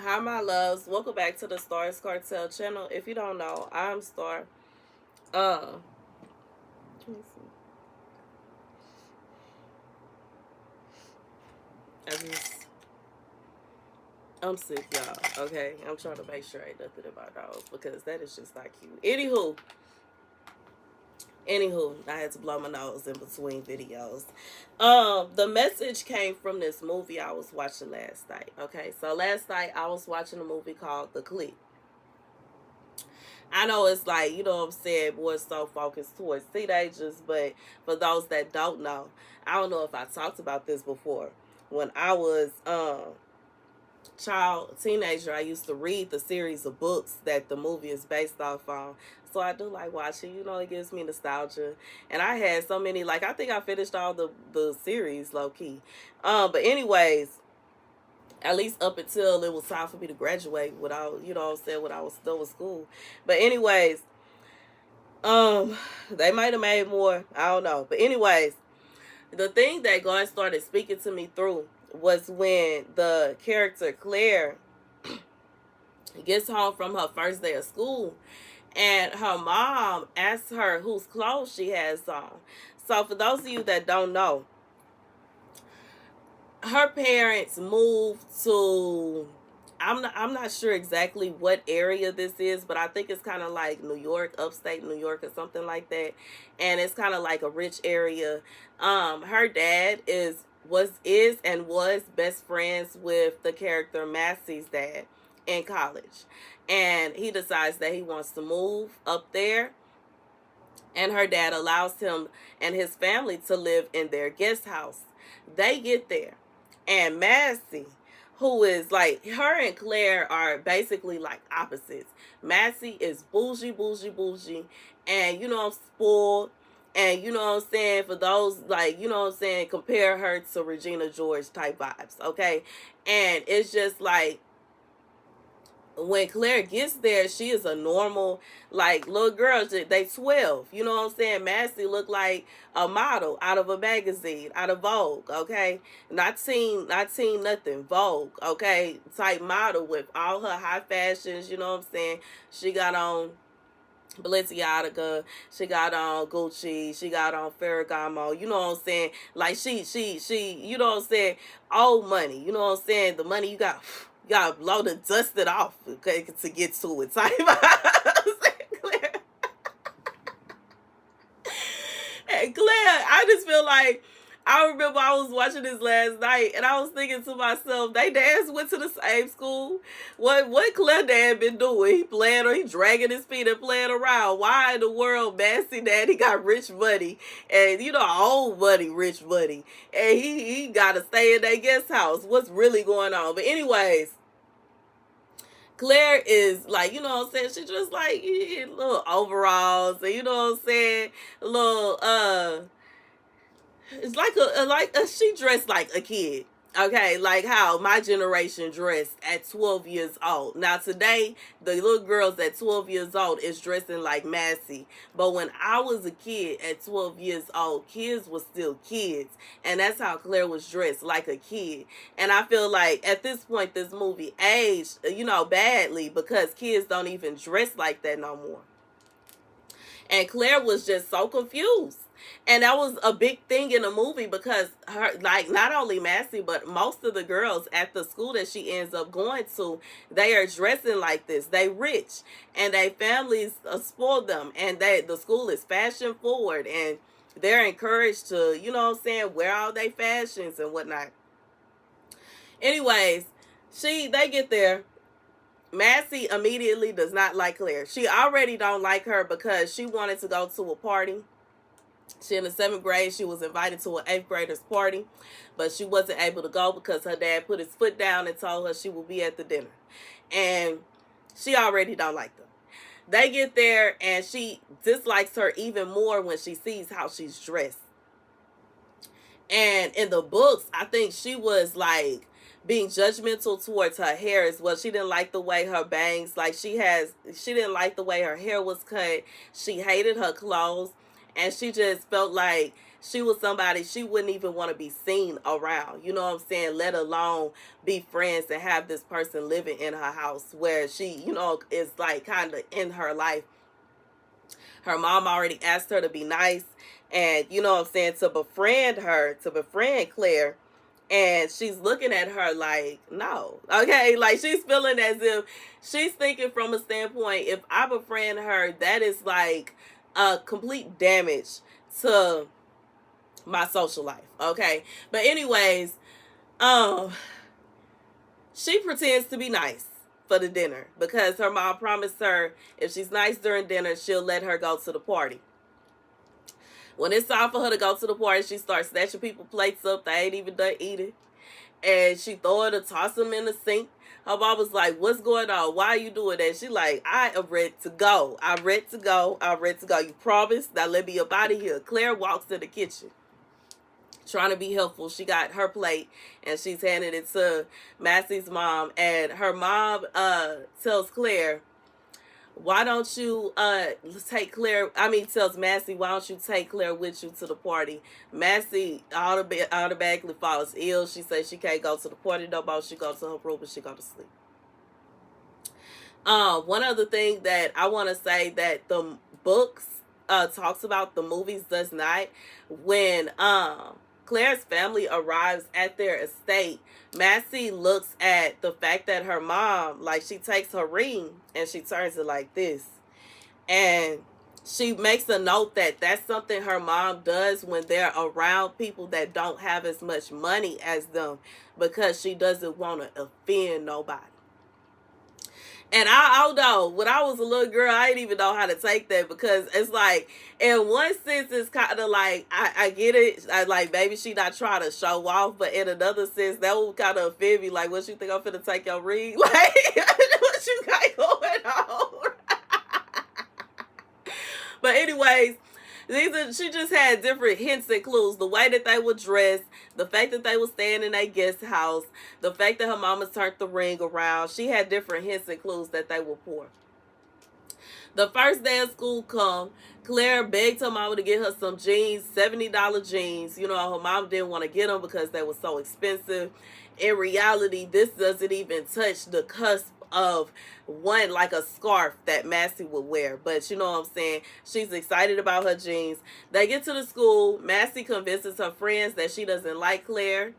Hi, my loves. Welcome back to the Starscartel channel. If you don't know, I'm Star. Let me see. I just, I'm sick, y'all. Okay, I'm trying to make sure ain't nothing in my nose because that is just not cute. Anywho, I had to blow my nose in between videos. The message came from this movie I was watching last night. Okay, so last night I was watching a movie called The Click. I know it's like, you know what I'm saying, more so focused towards teenagers, but for those that don't know, I don't know if I talked about this before. When I was teenager, I used to read the series of books that the movie is based off on. So I do like watching, it gives me nostalgia. And I had so many, like I think I finished all the series low key. But anyways, at least up until it was time for me to graduate without, you know what I'm saying, when I was still in school. But anyways, they might have made more. I don't know. But anyways, the thing that God started speaking to me through was when the character Claire gets home from her first day of school and her mom asks her whose clothes she has on. So for those of you that don't know, her parents moved to, I'm not sure exactly what area this is, but I think it's kind of like New York, upstate New York or something like that. And it's kind of like a rich area. Her dad was best friends with the character Massey's dad in college. And he decides that he wants to move up there, and her dad allows him and his family to live in their guest house. They get there, and Massey, who is like, her and Claire are basically like opposites. Massey is bougie, bougie, bougie, and I'm spoiled. And you know what I'm saying, for those, like, you know what I'm saying, compare her to Regina George type vibes, okay? And it's just like, when Claire gets there, she is a normal, like, little girl. They 12. You know what I'm saying? Massey looked like a model out of a magazine, out of Vogue, okay? Not teen nothing, Vogue, okay? Type model with all her high fashions, you know what I'm saying? She got on Balenciaga, she got on Gucci, she got on Ferragamo, you know what I'm saying? Like, she, you know what I'm saying? Old money, you know what I'm saying? The money you gotta blow the dust it off, okay, to get to it. Type Claire. And Claire, I just feel like, I remember I was watching this last night and I was thinking to myself, they dads went to the same school. What Claire dad been doing? He playing, or he dragging his feet and playing around. Why in the world Massey daddy got rich money and old money, rich money, and he gotta stay in that guest house? What's really going on? But anyways, Claire is like, you know what I'm saying? She just like little overalls, and you know what I'm saying? A little it's like she dressed like a kid. Okay, like how my generation dressed at 12 years old. Now today, the little girls at 12 years old is dressing like Massey. But when I was a kid at 12 years old, kids were still kids. And that's how Claire was dressed, like a kid. And I feel like at this point, this movie aged, badly, because kids don't even dress like that no more. And Claire was just so confused. And that was a big thing in the movie, because her, like, not only Massey, but most of the girls at the school that she ends up going to, they are dressing like this. They rich, and they families spoil them, and the school is fashion forward, and they're encouraged to, you know what I'm saying, wear all their fashions and whatnot. Anyways, they get there. Massey immediately does not like Claire. She already don't like her because she wanted to go to a party. She in the 7th grade, she was invited to an 8th grader's party, but she wasn't able to go because her dad put his foot down and told her she will be at the dinner. And she already don't like them. They get there and she dislikes her even more when she sees how she's dressed. And in the books, I think she was like being judgmental towards her hair as well. She didn't like the way her bangs, like she didn't like the way her hair was cut. She hated her clothes. and she just felt like she was somebody she wouldn't even want to be seen around, you know what I'm saying, let alone be friends and have this person living in her house where she, you know, is like kind of in her life. Her mom already asked her to be nice and, you know what I'm saying, to befriend her, to befriend Claire. And she's looking at her like, no. Okay, like she's feeling as if she's thinking from a standpoint, if I befriend her, that is like a complete damage to my social life. Okay. But anyways, um, she pretends to be nice for the dinner because her mom promised her if she's nice during dinner, she'll let her go to the party. When it's time for her to go to the party, she starts snatching people plates up. They ain't even done eating. And she throw it or toss them in the sink. Her mom was like, what's going on? Why are you doing that? She like, I am ready to go. I'm ready to go. I'm ready to go. You promised. Now let me up out of here. Claire walks in the kitchen trying to be helpful. She got her plate and she's handing it to Massey's mom. And her mom tells Claire, why don't you take Claire, tells Massey, why don't you take Claire with you to the party? Massey automatically falls ill. She says she can't go to the party no more. She goes to her room and she go to sleep. One other thing that I want to say that the books talks about, the movies does not. When Claire's family arrives at their estate, Massey looks at the fact that her mom, like, she takes her ring and she turns it like this. And she makes a note that that's something her mom does when they're around people that don't have as much money as them, because she doesn't want to offend nobody. And I don't know, when I was a little girl, I didn't even know how to take that, because it's like, in one sense, it's kind of like, I get it, like, maybe she not trying to show off, but in another sense, that would kind of offend me, like, what you think I'm finna take your ring? Like, what you got going on? But anyways, she just had different hints and clues. The way that they were dressed, the fact that they were staying in a guest house, the fact that her mama turned the ring around. She had different hints and clues that they were poor. The first day of school come, Claire begged her mama to get her some jeans, $70 jeans. You know, her mom didn't want to get them because they were so expensive. In reality, this doesn't even touch the cusp of one, like a scarf that Massey would wear. But you know what I'm saying, she's excited about her jeans. They get to the school. Massey convinces her friends that she doesn't like Claire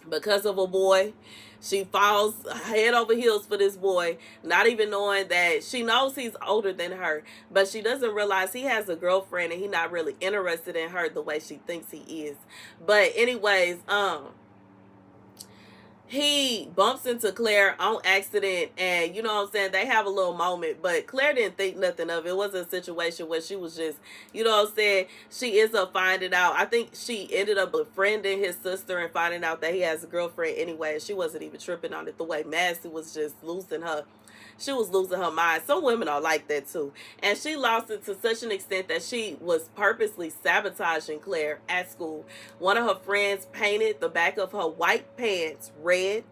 because of a boy. She falls head over heels for this boy, not even knowing that she knows he's older than her, but she doesn't realize he has a girlfriend and he's not really interested in her the way she thinks he is. But anyways, he bumps into Claire on accident, and you know what I'm saying, they have a little moment, but Claire didn't think nothing of it. It wasn't a situation where she was just, you know what I'm saying, she ends up finding out. I think she ended up befriending his sister and finding out that he has a girlfriend anyway. She wasn't even tripping on it the way Massey was just losing her. She was losing her mind. Some women are like that too. And she lost it to such an extent that she was purposely sabotaging Claire at school. One of her friends painted the back of her white pants red.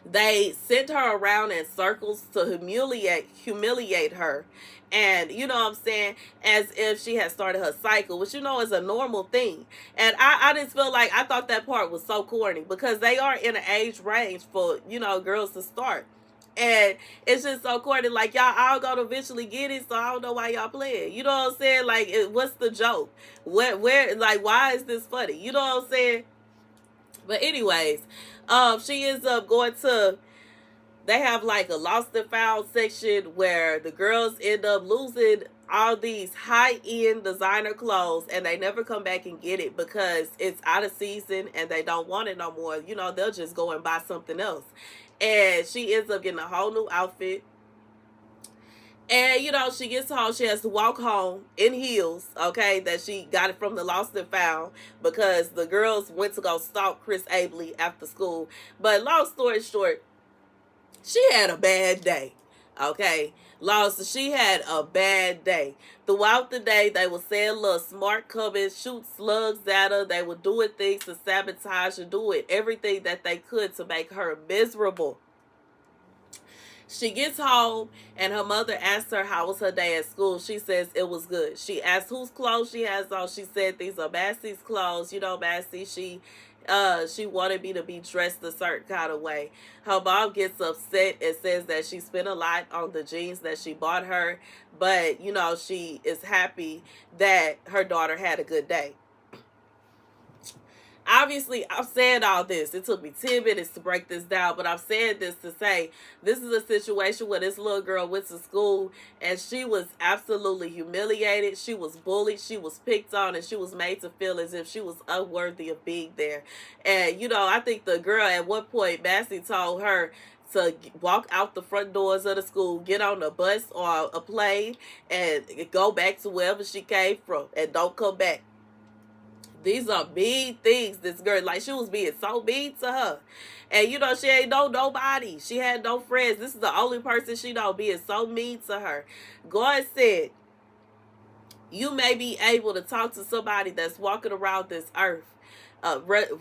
They sent her around in circles to humiliate her. And you know what I'm saying, as if she had started her cycle, which you know is a normal thing. And I just feel like, I thought that part was so corny, because they are in an age range for, you know, girls to start. And it's just so corny. Like, y'all all gonna eventually get it, so I don't know why y'all playing. You know what I'm saying? Like, what's the joke? Where, like, why is this funny? You know what I'm saying? But anyways, she ends up going to, they have like a lost and found section where the girls end up losing all these high-end designer clothes, and they never come back and get it because it's out of season and they don't want it no more. You know, they'll just go and buy something else. And she ends up getting a whole new outfit. And, you know, she gets home. She has to walk home in heels, okay, that she got it from the lost and found, because the girls went to go stalk Chris Abley after school. But long story short, she had a bad day, okay? She had a bad day. Throughout the day, they were saying little smart comments, shoot slugs at her. They were doing things to sabotage her, doing everything that they could to make her miserable. She gets home and her mother asks her how was her day at school. She says it was good. She asks whose clothes she has on. She said these are Bassie's clothes. You know, Bassie, she wanted me to be dressed a certain kind of way. Her mom gets upset and says that she spent a lot on the jeans that she bought her, but you know, she is happy that her daughter had a good day. Obviously, I've said all this. It took me 10 minutes to break this down, but I've said this to say this is a situation where this little girl went to school and she was absolutely humiliated. She was bullied. She was picked on, and she was made to feel as if she was unworthy of being there. And, you know, I think the girl at one point, Bassie told her to walk out the front doors of the school, get on a bus or a plane, and go back to wherever she came from, and don't come back. These are mean things. This girl, like, she was being so mean to her. And, you know, she ain't know nobody. She had no friends. This is the only person she know being so mean to her. God said, you may be able to talk to somebody that's walking around this earth,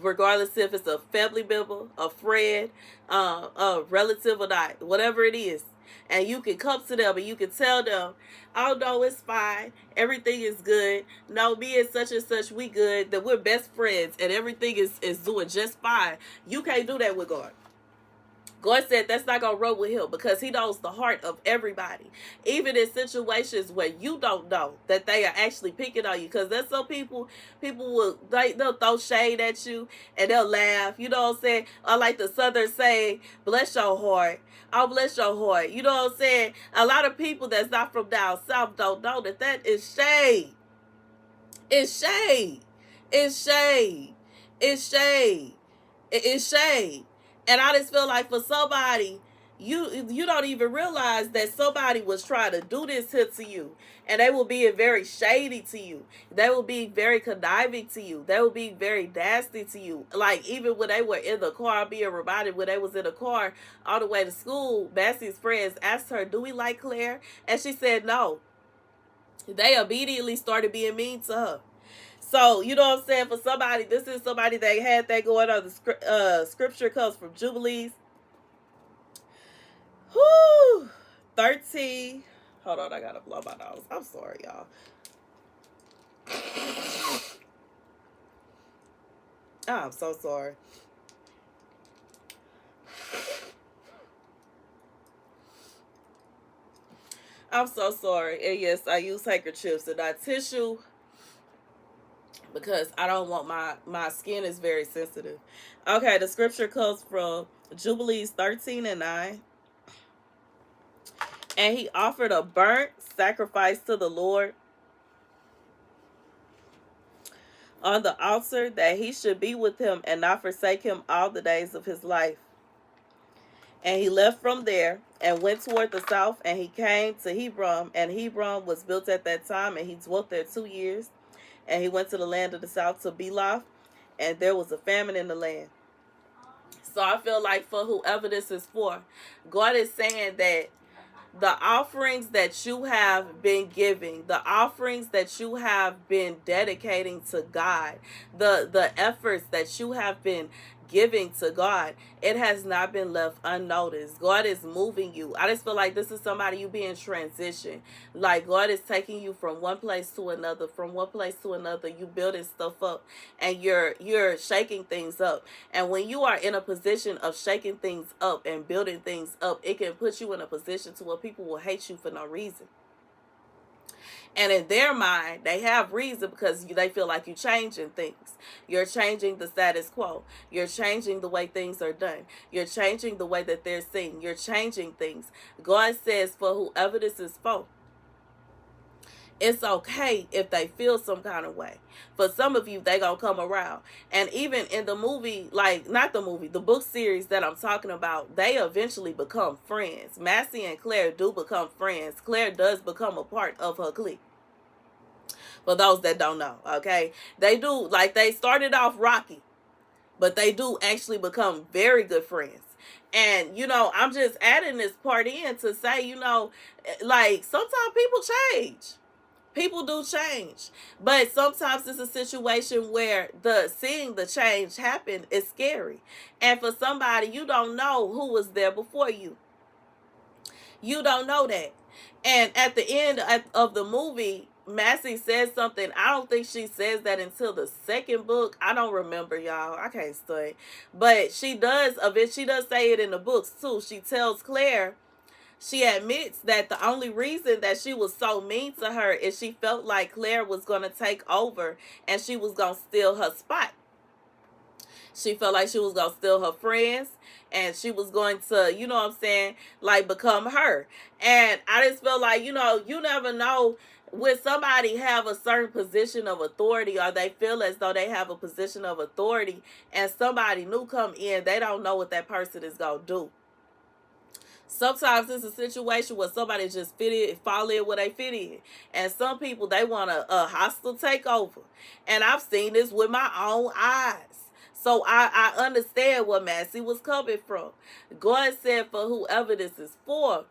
regardless if it's a family member, a friend, a relative or not, whatever it is. And you can come to them and you can tell them, oh no, it's fine, everything is good, no, me and such, we good, that we're best friends and everything is doing just fine. You can't do that with God. God said that's not going to roll with him, because he knows the heart of everybody. Even in situations where you don't know that they are actually picking on you. Because there's some people they'll throw shade at you and they'll laugh. You know what I'm saying? Or like the Southern saying, bless your heart. Oh, bless your heart. You know what I'm saying? A lot of people that's not from down south don't know that is shade. It's shade. It's shade. It's shade. It's shade. And I just feel like for somebody, you don't even realize that somebody was trying to do this here to you. And they will be very shady to you. They will be very conniving to you. They will be very nasty to you. Like, even when they were in the car, being reminded when they was in the car all the way to school, Bassie's friends asked her, do we like Claire? And she said no. They immediately started being mean to her. So, you know what I'm saying? For somebody, this is somebody that had that going on. The scripture comes from Jubilees. 13. Hold on, I gotta blow my nose. I'm sorry, y'all. I'm so sorry. I'm so sorry. And yes, I use handkerchiefs and not tissue, because I don't want my skin is very sensitive. Okay, the scripture comes from Jubilees 13:9. And he offered a burnt sacrifice to the Lord on the altar, that he should be with him and not forsake him all the days of his life. And he left from there and went toward the south, and he came to Hebron, and Hebron was built at that time, and he dwelt there 2 years. And he went to the land of the south, to Beloth, and there was a famine in the land. So I feel like for whoever this is for, God is saying that the offerings that you have been giving, the offerings that you have been dedicating to God, the efforts that you have been giving to God, it has not been left unnoticed. God is moving you. I just feel like this is somebody you be in transition. Like, God is taking you from one place to another, from one place to another. You building stuff up, and you're shaking things up. And when you are in a position of shaking things up and building things up, it can put you in a position to where people will hate you for no reason. And in their mind, they have reason, because they feel like you're changing things. You're changing the status quo. You're changing the way things are done. You're changing the way that they're seen. You're changing things. God says for whoever this is for, it's okay if they feel some kind of way. For some of you, they gonna come around. And even in the movie, like, not the movie, the book series that I'm talking about, they eventually become friends. Massey and Claire do become friends. Claire does become a part of her clique. For those that don't know, okay? They do, like, they started off rocky, but they do actually become very good friends. And, you know, I'm just adding this part in to say, you know, like, sometimes people change. People do change. But sometimes it's a situation where seeing the change happen is scary. And for somebody, you don't know who was there before you. You don't know that. And at the end of the movie, Massey says something. I don't think she says that until the second book. I don't remember, y'all. I can't study. But she does of it. She does say it in the books too. She tells Claire, she admits that the only reason that she was so mean to her is she felt like Claire was going to take over and she was going to steal her spot. She felt like she was going to steal her friends and she was going to, you know what I'm saying, like become her. And I just felt like, you know, you never know when somebody have a certain position of authority or they feel as though they have a position of authority and somebody new come in, they don't know what that person is going to do. Sometimes it's a situation where somebody just fall in where they fit in. And some people, they want a hostile takeover. And I've seen this with my own eyes. So I understand where Massey was coming from. God said for whoever this is for,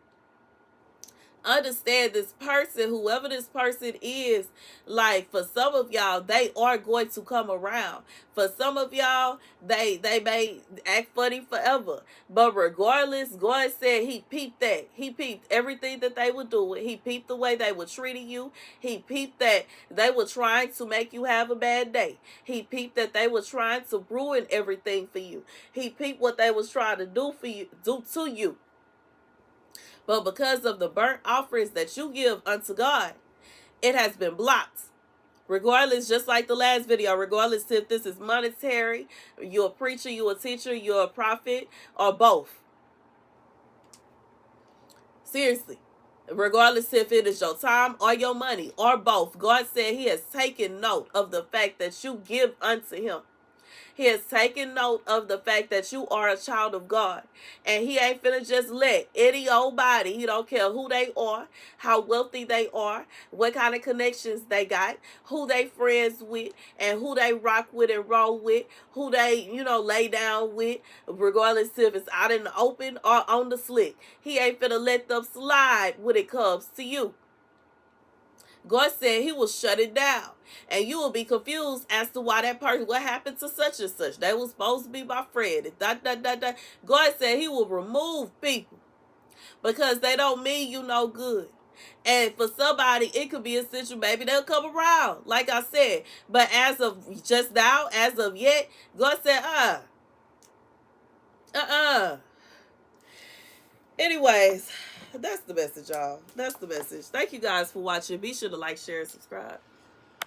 understand this person, whoever this person is, like for some of y'all, they are going to come around. For some of y'all, they may act funny forever. But regardless, God said he peeped that. He peeped everything that they were doing. He peeped the way they were treating you. He peeped that they were trying to make you have a bad day. He peeped that they were trying to ruin everything for you. He peeped what they was trying to do for you, do to you. But because of the burnt offerings that you give unto God, it has been blocked. Regardless, just like the last video, regardless if this is monetary, you're a preacher, you're a teacher, you're a prophet, or both. Seriously. Regardless if it is your time or your money, or both. God said he has taken note of the fact that you give unto him. He has taken note of the fact that you are a child of God. And he ain't finna just let any old body, he don't care who they are, how wealthy they are, what kind of connections they got, who they friends with, and who they rock with and roll with, who they, lay down with, regardless if it's out in the open or on the slick. He ain't finna let them slide when it comes to you. God said he will shut it down. And you will be confused as to why that person, what happened to such and such. They was supposed to be my friend. God said he will remove people because they don't mean you no good. And for somebody, it could be a situation, maybe they'll come around, like I said. But as of just now, as of yet, God said, Anyways, that's the message, y'all. That's the message. Thank you guys for watching. Be sure to like, share, and subscribe.